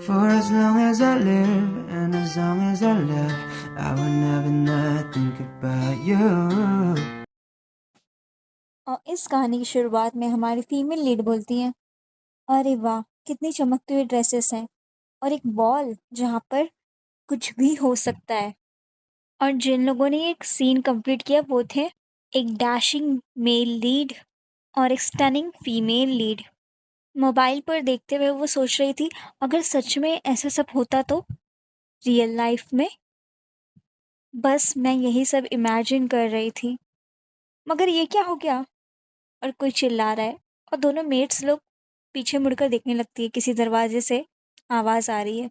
For as long as I live and as long as I live, I will never not think about you. और इस कहानी की शुरुआत में हमारी फीमेल लीड बोलती है, अरे वाह! कितनी चमकती हुई ड्रेसेस हैं और एक बॉल जहाँ पर कुछ भी हो सकता है। और जिन लोगों ने ये सीन कंप्लीट किया वो थे एक डैशिंग मेल लीड और एक स्टनिंग फीमेल लीड। मोबाइल पर देखते हुए वो सोच रही थी, अगर सच में ऐसा सब होता तो रियल लाइफ में। बस मैं यही सब इमेजिन कर रही थी। मगर ये क्या हो गया? और कोई चिल्ला रहा है और दोनों मेट्स लोग पीछे मुड़कर देखने लगती है, किसी दरवाजे से आवाज़ आ रही है।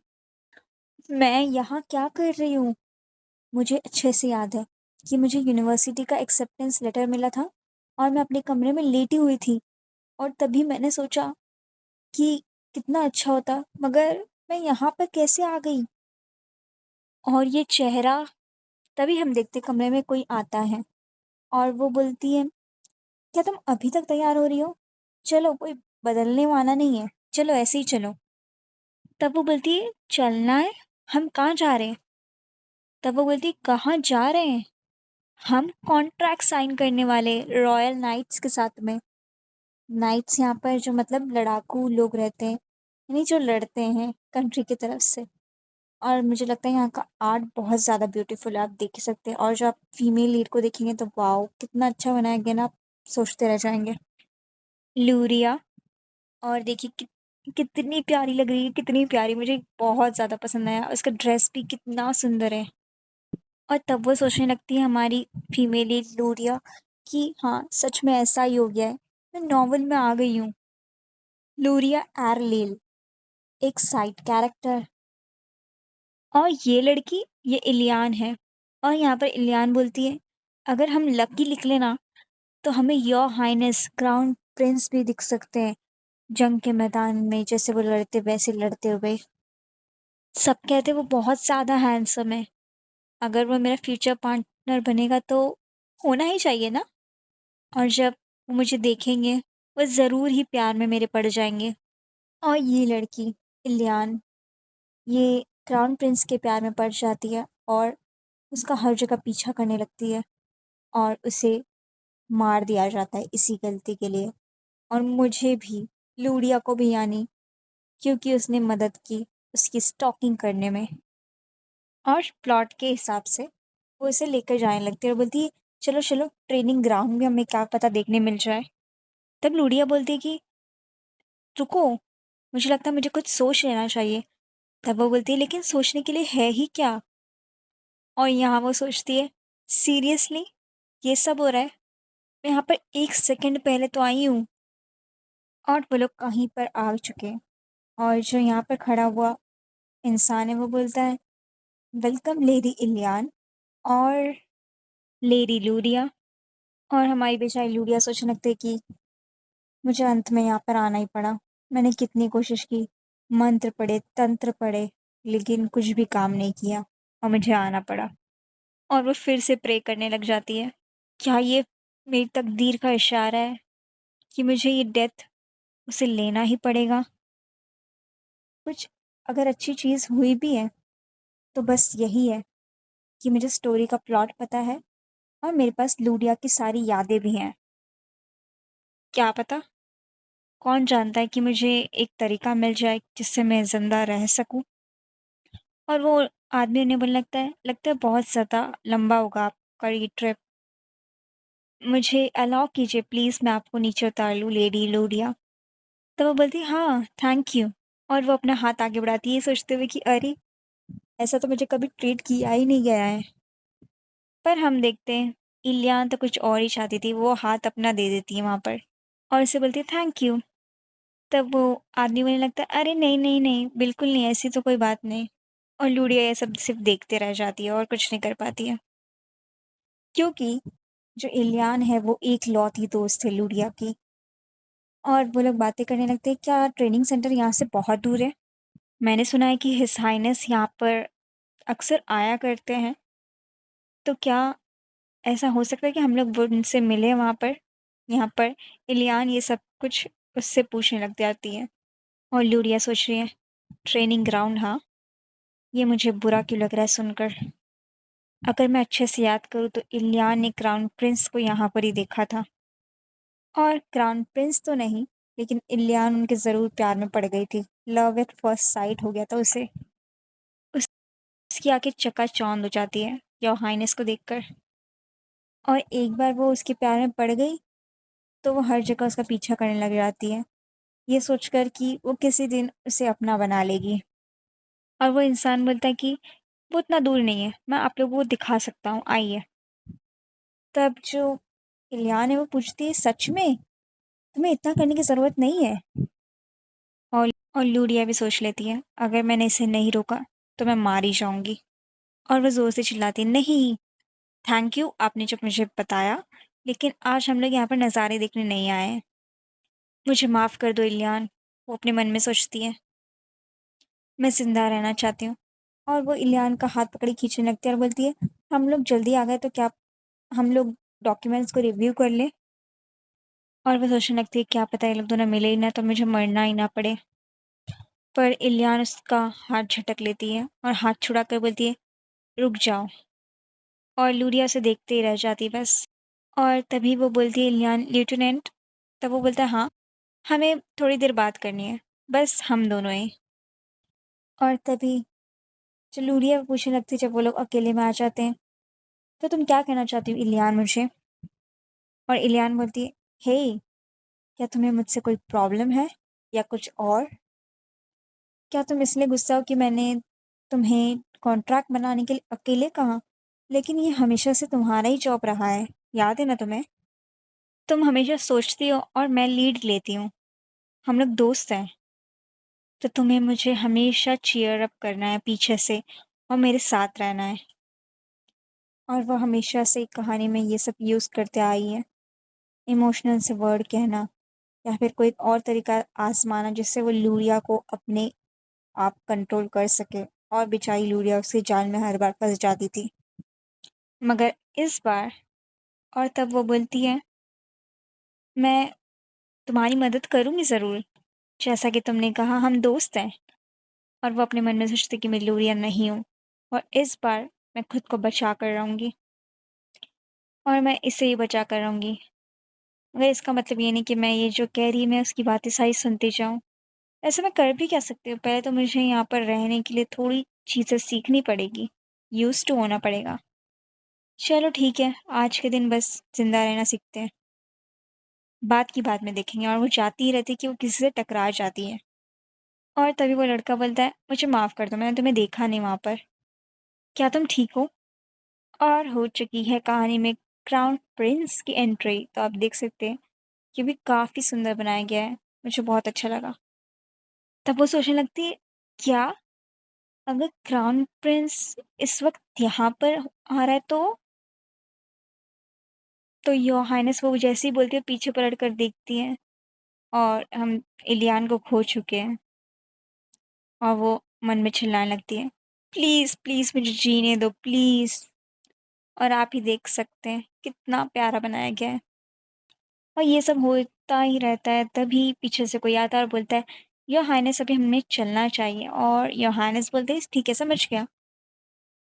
मैं यहाँ क्या कर रही हूँ? मुझे अच्छे से याद है कि मुझे यूनिवर्सिटी का एक्सेप्टेंस लेटर मिला था और मैं अपने कमरे में लेटी हुई थी और तभी मैंने सोचा कि कितना अच्छा होता, मगर मैं यहाँ पर कैसे आ गई? और ये चेहरा, तभी हम देखते कमरे में कोई आता है और वो बोलती है, क्या तुम अभी तक तैयार हो रही हो? चलो, कोई बदलने वाला नहीं है, चलो ऐसे ही चलो। तब वो बोलती है, चलना है? हम कहाँ जा रहे हैं? तब वो बोलती है, कहाँ जा रहे हैं? हम कॉन्ट्रैक्ट साइन करने वाले रॉयल नाइट्स के साथ में। नाइट्स यहाँ पर जो मतलब लड़ाकू लोग रहते हैं, यानी जो लड़ते हैं कंट्री की तरफ से। और मुझे लगता है यहाँ का आर्ट बहुत ज़्यादा ब्यूटीफुल है, आप देख ही सकते हैं। और जो आप फीमेल लीड को देखेंगे तो वाओ, कितना अच्छा बनाया गया ना, आप सोचते रह जाएंगे। लूरिया, और देखिए कितनी प्यारी लग रही है, कितनी प्यारी, मुझे बहुत ज़्यादा पसंद आया। उसका ड्रेस भी कितना सुंदर है। और तब वो सोचने लगती है हमारी फीमेल लीड लूरिया कि हाँ, सच में ऐसा ही हो गया है, मैं नॉवल में आ गई हूँ। लूरिया एरलेल, एक साइड कैरेक्टर। और ये लड़की, ये इलियान है। और यहाँ पर इलियान बोलती है, अगर हम लकी निकले ना तो हमें योर हाइनेस क्राउन प्रिंस भी दिख सकते हैं जंग के मैदान में, जैसे वो लड़ते वैसे लड़ते हुए। सब कहते वो बहुत ज़्यादा हैंडसम है, अगर वो मेरा फ्यूचर पार्टनर बनेगा तो होना ही चाहिए ना। और जब वो मुझे देखेंगे वो ज़रूर ही प्यार में मेरे पड़ जाएंगे। और ये लड़की इलियान, ये क्राउन प्रिंस के प्यार में पड़ जाती है और उसका हर जगह पीछा करने लगती है और उसे मार दिया जाता है इसी गलती के लिए। और मुझे भी, लूडिया को भी, यानी क्योंकि उसने मदद की उसकी स्टॉकिंग करने में। और प्लॉट के हिसाब से वो इसे लेकर जाने लगती है और बोलती है, चलो चलो, ट्रेनिंग ग्राउंड में हमें क्या पता देखने मिल जाए। तब लूडिया बोलती है कि रुको, मुझे लगता है मुझे कुछ सोच लेना चाहिए। तब वो बोलती है, लेकिन सोचने के लिए है ही क्या? और यहाँ वो सोचती है, सीरियसली ये सब हो रहा है? मैं यहाँ पर 1 सेकंड पहले तो आई हूँ। और वो लोग कहीं पर आ चुके हैं और जो यहाँ पर खड़ा हुआ इंसान है वो बोलता है, वेलकम लेडी इलियान और लेडी लूडिया। और हमारी बेचारी लूडिया सोचने लगती है कि मुझे अंत में यहाँ पर आना ही पड़ा। मैंने कितनी कोशिश की, मंत्र पढ़े, तंत्र पढ़े, लेकिन कुछ भी काम नहीं किया और मुझे आना पड़ा। और वो फिर से प्रे करने लग जाती है, क्या ये मेरी तकदीर का इशारा है कि मुझे ये डेथ उसे लेना ही पड़ेगा? कुछ अगर अच्छी चीज़ हुई भी है तो बस यही है कि मुझे स्टोरी का प्लॉट पता है और मेरे पास लूडिया की सारी यादें भी हैं। क्या पता, कौन जानता है कि मुझे एक तरीका मिल जाए जिससे मैं ज़िंदा रह सकूँ। और वो आदमी उन्हें बोलने लगता है बहुत ज़्यादा लंबा होगा आपका ये ट्रिप। मुझे अलाउ कीजिए प्लीज़, मैं आपको नीचे उतार लूँ लेडी लूडिया। तो वो बोलती है, हाँ, थैंक यू। और वो अपना हाथ आगे बढ़ाती है ये सोचते हुए कि अरे! ऐसा तो मुझे कभी ट्रीट किया ही नहीं गया है। पर हम देखते हैं, इलियान तो कुछ और ही चाहती थी, वो हाथ अपना दे देती है वहाँ पर और उसे बोलती है थैंक यू। तब वो आदमी बोलने लगता है, अरे नहीं, नहीं, नहीं, बिल्कुल नहीं, ऐसी तो कोई बात नहीं। और लूडिया ये सब सिर्फ़ देखते रह जाती है और कुछ नहीं कर पाती है। क्योंकि जो इलियान है वो एकलौती दोस्त है लूडिया की। और वो लोग बातें करने लगते हैं, क्या ट्रेनिंग सेंटर यहाँ से बहुत दूर है? मैंने सुना है कि हिज़ हाइनेस यहाँ पर अक्सर आया करते हैं, तो क्या ऐसा हो सकता है कि हम लोग वो उनसे मिलें वहाँ पर? यहाँ पर इलियान ये सब कुछ उससे पूछने लग जाती है और लूडिया सोच रही है, ट्रेनिंग ग्राउंड, हाँ। ये मुझे बुरा क्यों लग रहा है सुनकर। अगर मैं अच्छे से याद करूँ तो इलियान ने क्राउन प्रिंस को यहाँ पर ही देखा था। और क्राउन प्रिंस तो नहीं, लेकिन इलियान उनके ज़रूर प्यार में पड़ गई थी। लव एट फर्स्ट साइट हो गया था उसे। उसकी आंखें चकाचौंध हो जाती है योर हाइनेस को देखकर। और एक बार वो उसके प्यार में पड़ गई तो वो हर जगह उसका पीछा करने लग जाती है, ये सोचकर कि वो किसी दिन उसे अपना बना लेगी। और वो इंसान बोलता है कि वो इतना दूर नहीं है, मैं आप लोगों को दिखा सकता हूँ, आइए। तब जो इलियान है वो पूछती है, सच में तुम्हें इतना करने की ज़रूरत नहीं है। और लूडिया भी सोच लेती है, अगर मैंने इसे नहीं रोका तो मैं मार ही जाऊंगी। और वह ज़ोर से चिल्लाती है, नहीं, थैंक यू आपने जब मुझे बताया, लेकिन आज हम लोग यहाँ पर नज़ारे देखने नहीं आए हैं। मुझे माफ़ कर दो इलियान, वो अपने मन में सोचती है। मैं ज़िंदा रहना चाहती हूँ। और वो इलियान का हाथ पकड़ी खींचने लगती है और बोलती है, हम लोग जल्दी आ गए तो क्या हम लोग डॉक्यूमेंट्स को रिव्यू कर लें। और वो सोचने लगती है, क्या पता ये लोग दोनों मिले ही ना तो मुझे मरना ही ना पड़े। पर इलियान उसका हाथ झटक लेती है और हाथ छुड़ा कर बोलती है, रुक जाओ। और लूरिया उसे देखते ही रह जाती बस। और तभी वो बोलती है, इलियान लेफ्टिनेंट। तब वो बोलता है, हाँ, हमें थोड़ी देर बात करनी है, बस हम दोनों ही। और तभी जो लूरिया पूछने लगती है, जब वो लोग अकेले में आ जाते हैं, तो तुम क्या कहना चाहती हो इलियान मुझे। और इलियान बोलती है, हे, क्या तुम्हें मुझसे कोई प्रॉब्लम है या कुछ और। क्या तुम इसलिए गुस्सा हो कि मैंने तुम्हें कॉन्ट्रैक्ट बनाने के लिए अकेले कहा, लेकिन ये हमेशा से तुम्हारा ही जॉब रहा है, याद है ना तुम्हें। तुम हमेशा सोचती हो और मैं लीड लेती हूँ, हम लोग दोस्त हैं। तो तुम्हें मुझे हमेशा चीयर अप करना है पीछे से और मेरे साथ रहना है। और वह हमेशा से कहानी में ये सब यूज़ करते आई है, इमोशनल से वर्ड कहना या फिर कोई और तरीका आजमाना जिससे वो लूरिया को अपने आप कंट्रोल कर सके। और बेचारी लूरिया उसके जाल में हर बार फंस जाती थी, मगर इस बार। और तब वो बोलती है, मैं तुम्हारी मदद करूँगी ज़रूर, जैसा कि तुमने कहा हम दोस्त हैं। और वो अपने मन में सोचती कि मैं लूरिया नहीं हूँ, और इस बार मैं खुद को बचा कर रहूँगी और मैं इसे ही बचा कर रहूँगी। मगर इसका मतलब ये नहीं कि मैं ये जो कह रही है मैं उसकी बातें सारी सुनती जाऊँ। ऐसे मैं कर भी क्या सकती हूँ, पहले तो मुझे यहाँ पर रहने के लिए थोड़ी चीज़ें सीखनी पड़ेगी, यूज़ टू होना पड़ेगा। चलो ठीक है, आज के दिन बस ज़िंदा रहना सीखते हैं, बात की बात में देखेंगे। और वो जाती ही रहती है कि वो किसी से टकरा जाती है। और तभी वो लड़का बोलता है, मुझे माफ़ कर दो, मैंने तुम्हें देखा नहीं वहाँ पर, क्या तुम ठीक हो। और हो चुकी है कहानी में क्राउन प्रिंस की एंट्री, तो आप देख सकते हैं ये भी काफ़ी सुंदर बनाया गया है, मुझे बहुत अच्छा लगा। तब वो सोचने लगती है, क्या अगर क्राउन प्रिंस इस वक्त यहाँ पर आ रहा है तो योर हाइनेस वो जैसे ही बोलती है पीछे पलट कर देखती है, और हम इलियान को खो चुके हैं। और वो मन में चिल्लाने लगती है, प्लीज़ प्लीज़ मुझे जीने दो प्लीज़। और आप ही देख सकते हैं कितना प्यारा बनाया गया है। और ये सब होता ही रहता है, तभी पीछे से कोई आता है और बोलता है, योर हाइनेस अभी हमें चलना चाहिए। और योर हाइनेस बोलते हैं, ठीक है समझ गया,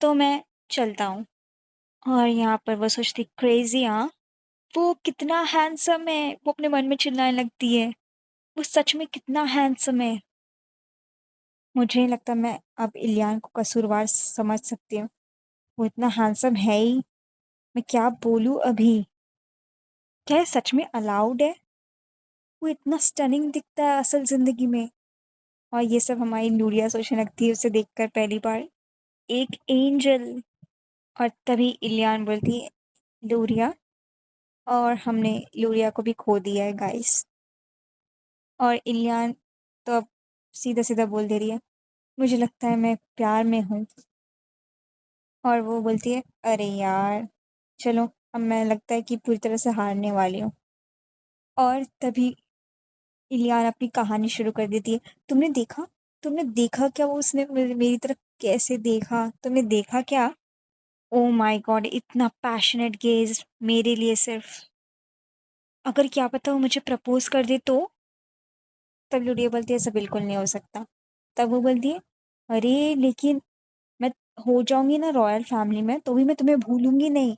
तो मैं चलता हूँ। और यहाँ पर वो सोचती, क्रेज़ी, हाँ, वो कितना हैंडसम है, वो अपने मन में चिल्लाने लगती है, वो सच में कितना हैंडसम है। मुझे नहीं लगता मैं अब इलियान को कसूरवार समझ सकती हूँ, वो इतना हैंडसम है ही, मैं क्या बोलूँ अभी। क्या ये सच में अलाउड है, वो इतना स्टनिंग दिखता है असल ज़िंदगी में। और ये सब हमारी लूरिया सोचने लगती है उसे देखकर पहली बार, एक एंजल। और तभी इलियान बोलती है, लूरिया, और हमने लूरिया को भी खो दिया है गाइस। और इलियान तो अब सीधा-सीधा बोल दे रही है, मुझे लगता है मैं प्यार में हूँ। और वो बोलती है, अरे यार, चलो अब मैं लगता है कि पूरी तरह से हारने वाली हूँ। और तभी इलियान अपनी कहानी शुरू कर देती है, तुमने देखा? तुमने देखा क्या, वो उसने मेरी तरफ कैसे देखा? तुमने देखा क्या? Oh my God! इतना पैशनेट गेज़ मेरे लिए सिर्फ़। अगर क्या पता वो मुझे प्रपोज़ कर दे तो? तब लूलिया बोलती है, ऐसा बिल्कुल नहीं हो सकता। तब वो बोलती है, अरे लेकिन मैं हो जाऊंगी ना रॉयल फैमिली में तो भी मैं तुम्हें भूलूंगी नहीं,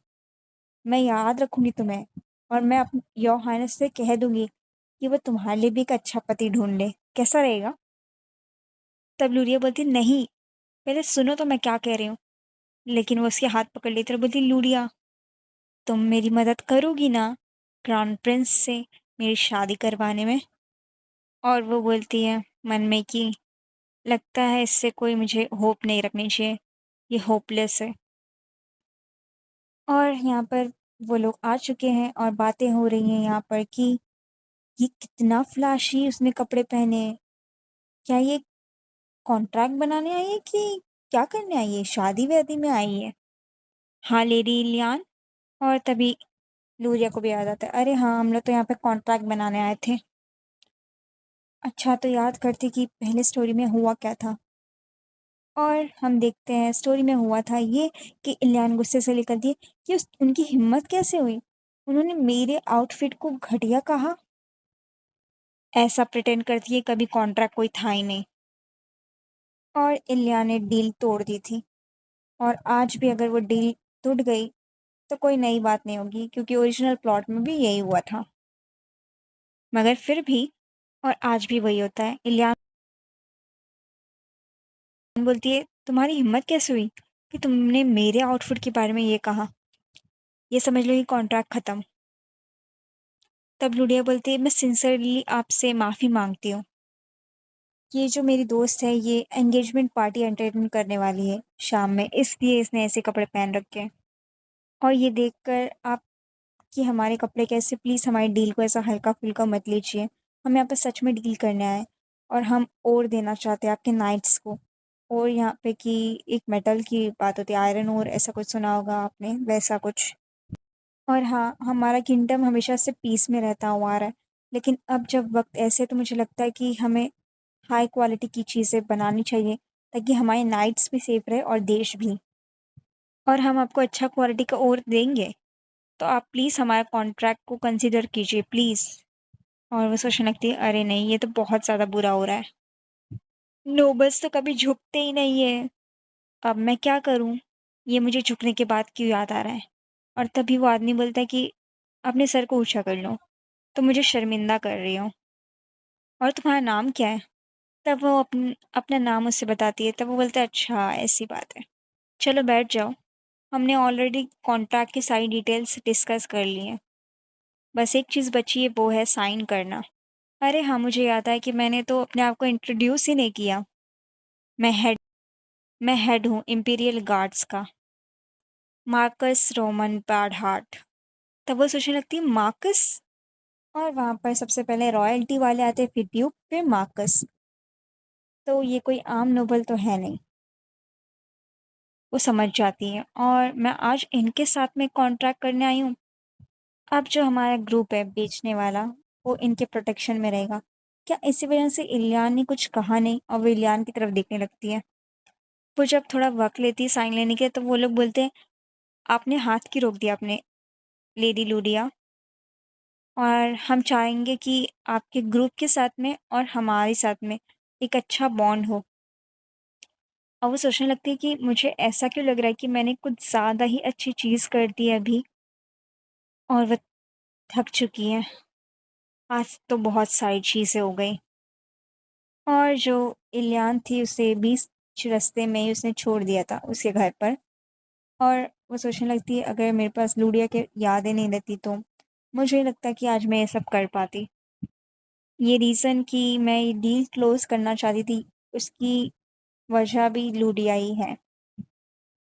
मैं याद रखूंगी तुम्हें, और मैं योर हाइनेस से कह दूंगी कि वो तुम्हारे लिए भी एक अच्छा पति ढूंढ ले, कैसा रहेगा? तब लूरिया बोलती, नहीं, पहले सुनो तो मैं क्या कह रही हूँ। लेकिन वो उसके हाथ पकड़ लेती और बोलती, लूरिया, तुम मेरी मदद करोगी ना क्राउन प्रिंस से मेरी शादी करवाने में? और वो बोलती है मन में कि लगता है इससे कोई मुझे होप नहीं रखनी चाहिए, ये होपलेस है। और यहाँ पर वो लोग आ चुके हैं और बातें हो रही हैं यहाँ पर कि ये कितना फ्लैशी उसने कपड़े पहने हैं। क्या ये कॉन्ट्रैक्ट बनाने आई है कि क्या करने आई है, शादी वादी में आई है? हाँ लेडी इलियान। और तभी लूरिया को भी याद आता है, अरे हाँ हम लोग तो यहाँ पे कॉन्ट्रैक्ट बनाने आए थे। अच्छा तो याद करते कि पहले स्टोरी में हुआ क्या था। और हम देखते हैं स्टोरी में हुआ था ये कि इलियान गुस्से से लेकर दिए कि उनकी हिम्मत कैसे हुई, उन्होंने मेरे आउटफिट को घटिया कहा, ऐसा प्रिटेंड करती है कभी कॉन्ट्रैक्ट कोई था ही नहीं। और इलियान ने डील तोड़ दी थी, और आज भी अगर वो डील टूट गई तो कोई नई बात नहीं होगी, क्योंकि ओरिजिनल प्लॉट में भी यही हुआ था। मगर फिर भी और आज भी वही होता है। इलियान बोलती है, तुम्हारी हिम्मत कैसे हुई कि तुमने मेरे आउटफिट के बारे में ये कहा, ये समझ लो कि कॉन्ट्रैक्ट खत्म। तब लुडिया बोलती है, मैं सिंसियरली आपसे माफ़ी मांगती हूँ, ये जो मेरी दोस्त है ये एंगेजमेंट पार्टी अटेंड करने वाली है शाम में, इसलिए इसने ऐसे कपड़े पहन रखे हैं। और ये देखकर आप कि हमारे कपड़े कैसे, प्लीज़ हमारी डील को ऐसा हल्का फुल्का मत लीजिए, हम यहाँ पे सच में डील करने आए हैं, और हम और देना चाहते हैं आपके नाइट्स को। और यहाँ पे कि एक मेटल की बात होती है, आयरन और ऐसा कुछ सुना होगा आपने, वैसा कुछ। और हाँ, हमारा किंगडम हमेशा से पीस में रहता हुआ आ रहा है, लेकिन अब जब वक्त ऐसे है तो मुझे लगता है कि हमें हाई क्वालिटी की चीज़ें बनानी चाहिए, ताकि हमारे नाइट्स भी सेफ रहे और देश भी। और हम आपको अच्छा क्वालिटी का और देंगे, तो आप प्लीज़ हमारे कॉन्ट्रैक्ट को कंसिडर कीजिए प्लीज़। और वो सोचने लगती है, अरे नहीं ये तो बहुत ज़्यादा बुरा हो रहा है, नोबल्स तो कभी झुकते ही नहीं है, अब मैं क्या करूं, ये मुझे झुकने के बाद क्यों याद आ रहा है। और तभी वो आदमी बोलता है कि अपने सर को ऊंचा कर लो, तो मुझे शर्मिंदा कर रही हो, और तुम्हारा नाम क्या है? तब वो अपना नाम उससे बताती है, तब वो बोलता है, अच्छा ऐसी बात है, चलो बैठ जाओ, हमने ऑलरेडी कॉन्ट्रैक्ट की सारी डिटेल्स डिस्कस कर ली हैं, बस एक चीज़ बची है, वो है साइन करना। अरे हाँ मुझे याद है कि मैंने तो अपने आप को इंट्रोड्यूस ही नहीं किया, मैं हेड मैं हेड हूँ इम्पीरियल गार्ड्स का, मार्कस रोमन बैडहार्ट। तब वो सोचने लगती है, मार्कस? और वहाँ पर सबसे पहले रॉयल्टी वाले आते हैं, फिर ड्यूक, फिर मार्कस, तो ये कोई आम नोबल तो है नहीं। वो समझ जाती है, और मैं आज इनके साथ में कॉन्ट्रैक्ट करने आई हूँ। अब जो हमारा ग्रुप है बेचने वाला, वो इनके प्रोटेक्शन में रहेगा। क्या इसी वजह से इलियान ने कुछ कहा नहीं, और वो इलियान की तरफ देखने लगती है। वो जब थोड़ा वक्त लेती है साइन लेने के, तो वो लोग बोलते हैं, आपने हाथ की रोक दिया अपने, लेडी लूडिया, और हम चाहेंगे कि आपके ग्रुप के साथ में और हमारे साथ में एक अच्छा बॉन्ड हो। और वो सोचने लगती है कि मुझे ऐसा क्यों लग रहा है कि मैंने कुछ ज़्यादा ही अच्छी चीज़ कर दी है अभी, और वह थक चुकी है, आज तो बहुत सारी चीज़ें हो गई। और जो इलियान थी उसे बीच रास्ते में ही उसने छोड़ दिया था उसके घर पर। और वो सोचने लगती है, अगर मेरे पास लूडिया के यादें नहीं रहती तो मुझे लगता है कि आज मैं ये सब कर पाती। ये रीज़न कि मैं ये डील क्लोज़ करना चाहती थी, उसकी वजह भी लूडिया ही है।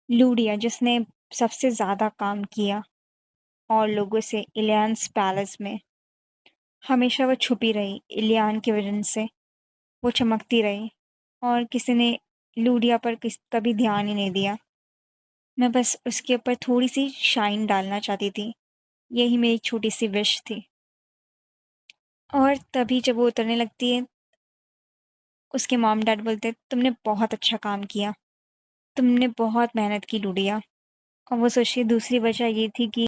लूडिया जिसने सबसे ज़्यादा काम किया और लोगों से इलियान्स पैलेस में, हमेशा वो छुपी रही इलियान की वजह से, वो चमकती रही, और किसी ने लूडिया पर कभी ध्यान ही नहीं दिया। मैं बस उसके ऊपर थोड़ी-सी शाइन डालना चाहती थी, यही मेरी छोटी-सी विश थी। और तभी जब वो उतरने लगती है, उसके मॉम-डैड बोलते हैं, तुमने बहुत अच्छा काम किया, तुमने बहुत मेहनत की लूडिया। और वो सोचिए दूसरी वजह ये थी कि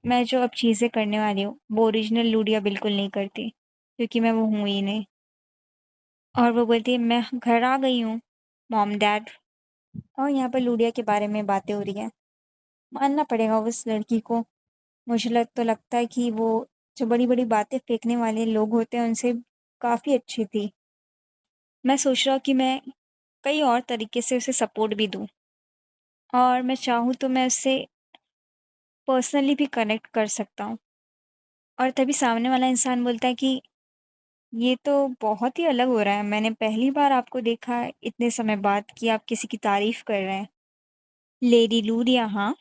मैं जो अब चीज़ें करने वाली हूँ, वो ओरिजिनल लूडिया बिल्कुल नहीं करती, क्योंकि मैं वो हूँ ही नहीं। और वो बोलती है मैं घर आ गई हूँ मॉम डैड। और यहाँ पर लूडिया के बारे में बातें हो रही हैं। मानना पड़ेगा उस लड़की को। मुझे लगता है कि वो जो बड़ी-बड़ी बातें फेंकने वाले लोग होते हैं उनसे काफ़ी अच्छी थी। मैं सोच रहा हूँ कि मैं कई और तरीके से उसे सपोर्ट भी दूँ और मैं चाहूँ तो मैं उससे पर्सनली भी कनेक्ट कर सकता हूँ। और तभी सामने वाला इंसान बोलता है कि ये तो बहुत ही अलग हो रहा है। मैंने पहली बार आपको देखा है इतने समय बाद कि आप किसी की तारीफ़ कर रहे हैं। लेडी लूडिया हाँ,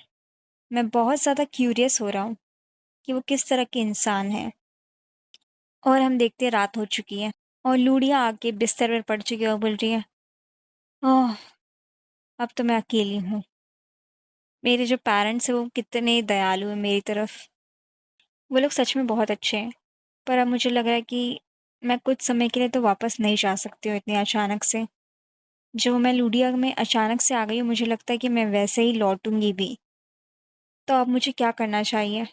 मैं बहुत ज़्यादा क्यूरियस हो रहा हूँ कि वो किस तरह के इंसान हैं। और हम देखते हैं रात हो चुकी है और लूडिया आके बिस्तर पर पड़ चुकी है और बोल रही है, ओह! अब तो मैं अकेली हूँ। मेरे जो पेरेंट्स हैं वो कितने दयालु हैं मेरी तरफ। वो लोग सच में बहुत अच्छे हैं। पर अब मुझे लग रहा है कि मैं कुछ समय के लिए तो वापस नहीं जा सकती हूँ इतने अचानक से। जो मैं लूडिया में अचानक से आ गई हूँ मुझे लगता है कि मैं वैसे ही लौटूँगी भी। तो अब मुझे क्या करना चाहिए?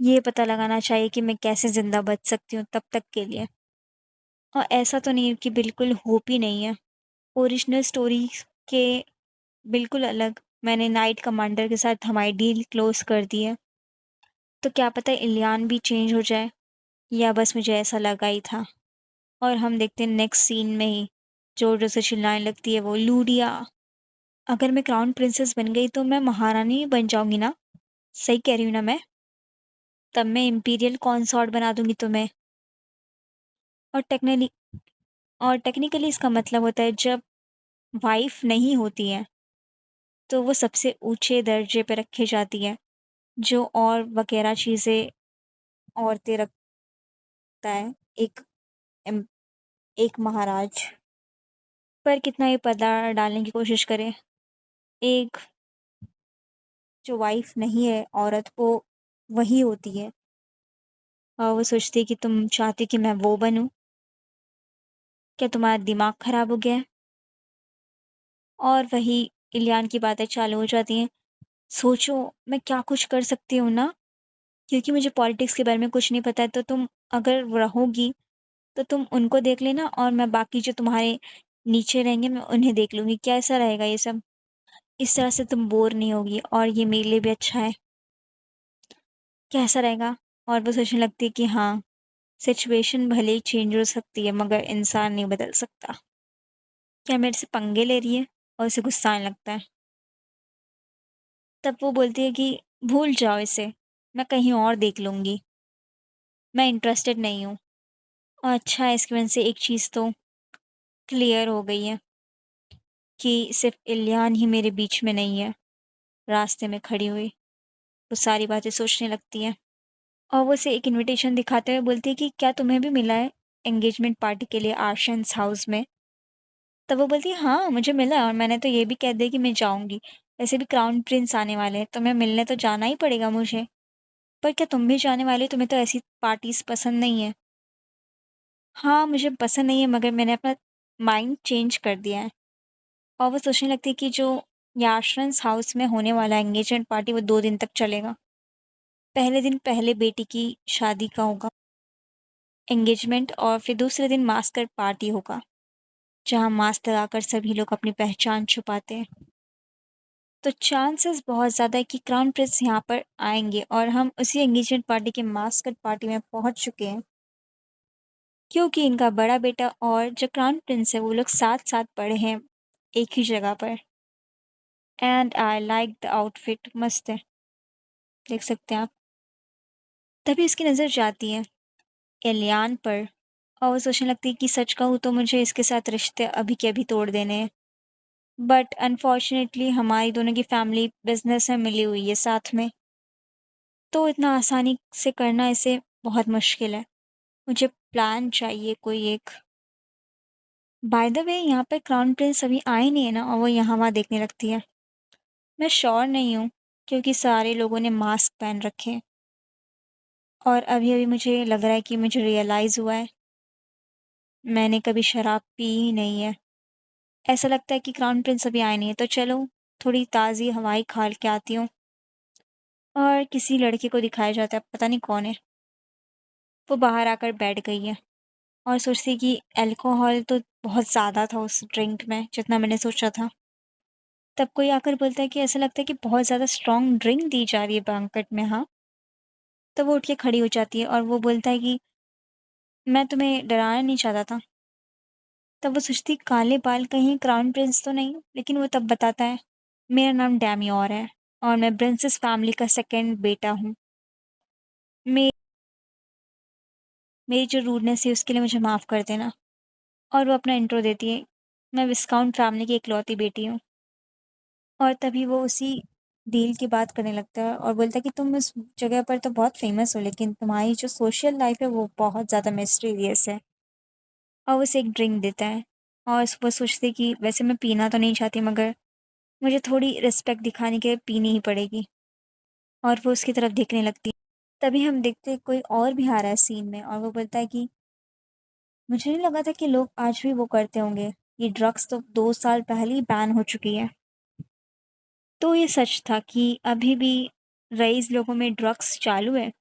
ये पता लगाना चाहिए कि मैं कैसे ज़िंदा बच सकती हूँ तब तक के लिए। और ऐसा तो नहीं है कि बिल्कुल होप ही नहीं है। ओरिजिनल स्टोरी के बिल्कुल अलग मैंने नाइट कमांडर के साथ हमारी डील क्लोज़ कर दी है। तो क्या पता इलियान भी चेंज हो जाए या बस मुझे ऐसा लगा ही था। और हम देखते हैं नेक्स्ट सीन में ही ज़ोर-ज़ोर से चिल्लाने लगती है वो, लूडिया अगर मैं क्राउन प्रिंसेस बन गई तो मैं महारानी बन जाऊँगी ना? सही कह रही हूँ ना मैं? तब मैं इम्पीरियल कॉन्सॉर्ट बना दूँगी तुम्हें। और टेक्निकली इसका मतलब होता है जब वाइफ़ नहीं होती है, तो वो सबसे ऊँचे दर्जे पे रखी जाती है, जो और वग़ैरह चीज़ें औरतें रखता है एक एम एक महाराज। पर कितना ही पर्दा डालने की कोशिश करें, एक जो वाइफ़ नहीं है औरत वो वही होती है। और वो सोचती है कि तुम चाहती कि मैं वो बनूँ? क्या तुम्हारा दिमाग ख़राब हो गया है? और वही इलियान की बातें चालू हो जाती हैं। सोचो मैं क्या कुछ कर सकती हूँ ना, क्योंकि मुझे पॉलिटिक्स के बारे में कुछ नहीं पता है तो तुम अगर रहोगी, तो तुम उनको देख लेना और मैं बाकी जो तुम्हारे नीचे रहेंगे मैं उन्हें देख लूँगी। कैसा रहेगा ये सब? इस तरह से तुम बोर नहीं होगी और ये मेरे लिए भी अच्छा है। कैसा रहेगा? और वो सोचने लगती है कि हाँ, सिचुएशन भले ही चेंज हो सकती है मगर इंसान नहीं बदल सकता। क्या मेरे से पंगे ले रही है? और उसे गुस्सा आने लगता है। तब वो बोलती है कि भूल जाओ इसे, मैं कहीं और देख लूँगी, मैं इंटरेस्टेड नहीं हूँ। और अच्छा है इसकी वजह से एक चीज़ तो क्लियर हो गई है कि सिर्फ़ इलियान ही मेरे बीच में नहीं है, रास्ते में खड़ी हुई। वो सारी बातें सोचने लगती है और वो उसे एक इन्विटेशन दिखाते हुए बोलती है कि क्या तुम्हें भी मिला है एंगेजमेंट पार्टी के लिए आशंस हाउस में? तब वो बोलती है हाँ, मुझे मिला है और मैंने तो ये भी कह दिया कि मैं जाऊँगी। वैसे भी क्राउन प्रिंस आने वाले हैं, तो मैं मिलने तो जाना ही पड़ेगा मुझे। पर क्या तुम भी जाने वाली हो? तुम्हें तो ऐसी पार्टीज़ पसंद नहीं है। हाँ, मुझे पसंद नहीं है मगर मैंने अपना माइंड चेंज कर दिया है। और वो सोचने लगती है कि जो याशरन्स हाउस में होने वाला एंगेजमेंट पार्टी वो 2 दिन तक चलेगा। पहले दिन पहले बेटी की शादी का होगा एंगेजमेंट और फिर दूसरे दिन मास्कर पार्टी होगा, जहाँ मास्क लगाकर सभी लोग अपनी पहचान छुपाते हैं। तो चांसेस बहुत ज़्यादा है कि क्राउन प्रिंस यहाँ पर आएँगे और हम उसी एंगेजमेंट पार्टी के मास्कट पार्टी में पहुँच चुके हैं। क्योंकि इनका बड़ा बेटा और जो क्राउन प्रिंस है वो लोग साथ-साथ पड़े हैं एक ही जगह पर। And I like the outfit मस्त है, देख सकते हैं आप। तभी उसकी नज़र जाती है एलियान पर और वो सोचने लगती है कि सच कहूँ तो मुझे इसके साथ रिश्ते अभी के अभी तोड़ देने हैं। बट अनफॉर्च्युनेटली हमारी दोनों की फैमिली बिज़नेस में मिली हुई है साथ में, तो इतना आसानी से करना इसे बहुत मुश्किल है। मुझे प्लान चाहिए कोई एक। बाय द वे यहाँ पे क्राउन प्रिंस अभी आए नहीं है ना और वो यहाँ-वहाँ देखने लगती है। मैं श्योर नहीं हूँ क्योंकि सारे लोगों ने मास्क पहन रखे हैं और अभी-अभी मुझे लग रहा है कि मुझे रियलाइज़ हुआ है, मैंने कभी शराब पी ही नहीं है। ऐसा लगता है कि क्राउन प्रिंस अभी आए नहीं है तो चलो थोड़ी ताज़ी हवाएँ खा के आती हूँ। और किसी लड़के को दिखाया जाता है, पता नहीं कौन है। वो बाहर आकर बैठ गई है और सोचती है कि अल्कोहल तो बहुत ज़्यादा था उस ड्रिंक में, जितना मैंने सोचा था। तब कोई आकर बोलता है कि ऐसा लगता है कि बहुत ज़्यादा स्ट्रॉन्ग ड्रिंक दी जा रही है बैंक्वेट में, हाँ? तब वो उठ के खड़ी हो जाती है और वो बोलता है कि मैं तुम्हें डराना नहीं चाहता था। तब वो सोचती काले बाल कहीं क्राउन प्रिंस तो नहीं? लेकिन वो तब बताता है, मेरा नाम डैम्योर है और मैं प्रिंसेस फैमिली का सेकंड बेटा हूँ। मे मेरी जो रूडनेस है उसके लिए मुझे माफ़ कर देना। और वो अपना इंट्रो देती है, मैं विस्काउंट फैमिली की इकलौती बेटी हूँ। और तभी वो उसी डील की बात करने लगता है और बोलता है कि तुम उस जगह पर तो बहुत फ़ेमस हो, लेकिन तुम्हारी जो सोशल लाइफ़ है वो बहुत ज़्यादा मिस्टीरियस है। और वो उसे एक ड्रिंक देता है और वो सोचती है कि वैसे मैं पीना तो नहीं चाहती, मगर मुझे थोड़ी रिस्पेक्ट दिखाने के लिए पीनी ही पड़ेगी। और वो उसकी तरफ देखने लगती है। तभी हम देखते हैं कोई और भी आ रहा है सीन में और वो बोलता है कि मुझे नहीं लगा था कि लोग आज भी वो करते होंगे। ये ड्रग्स तो 2 साल पहले ही बैन हो चुकी है। तो ये सच था कि अभी भी रईस लोगों में ड्रग्स चालू है।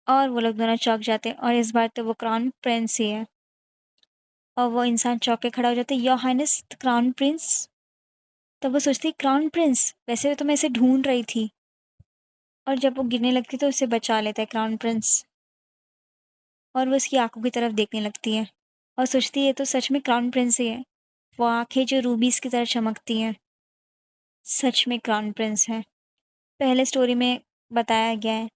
और वो लोग दोनों चौंक जाते हैं और इस बार तो वो क्राउन प्रिंस ही है। और वो इंसान चौंक के खड़ा हो जाता है, your highness the crown prince. तब वो सोचती है क्राउन प्रिंस, वैसे तो मैं इसे ढूँढ रही थी। और जब वो गिरने लगती है तो उसे बचा लेता है क्राउन प्रिंस। और वो उसकी आँखों की तरफ देखने लगती है और सोचती है ये तो सच में क्राउन प्रिंस ही है। वो आँखें जो रूबीज़ की तरह चमकती हैं, सच में क्राउन प्रिंस हैं। पहले स्टोरी में बताया गया है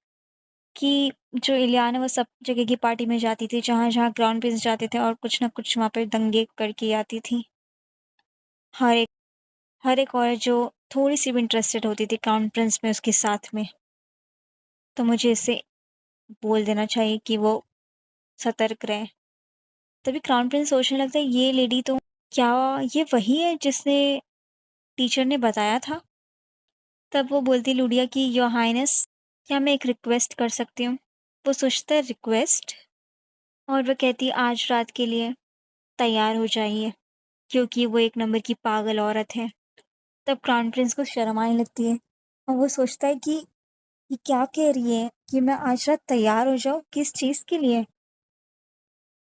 कि जो इलियाना वो सब जगह की पार्टी में जाती थी, जहाँ-जहाँ क्राउन प्रिंस जाते थे और कुछ न कुछ वहाँ पे दंगे करके आती थी। हर एक हर एक औरत जो थोड़ी-सी भी इंटरेस्टेड होती थी क्राउन प्रिंस में उसके साथ में, तो मुझे इसे बोल देना चाहिए कि वो सतर्क रहे। तभी क्राउन प्रिंस सोचने लगता है ये लेडी तो क्या ये वही है जिसने टीचर ने बताया था? तब वो बोलती लूडिया कि योर हाइनेस, क्या मैं एक रिक्वेस्ट कर सकती हूँ? वो सोचता है रिक्वेस्ट? और वो कहती है आज रात के लिए तैयार हो जाइए, क्योंकि वो एक नंबर की पागल औरत है। तब क्राउन प्रिंस को शर्म आने लगती है और वो सोचता है कि ये क्या कह रही है कि मैं आज रात तैयार हो जाऊँ, किस चीज़ के लिए?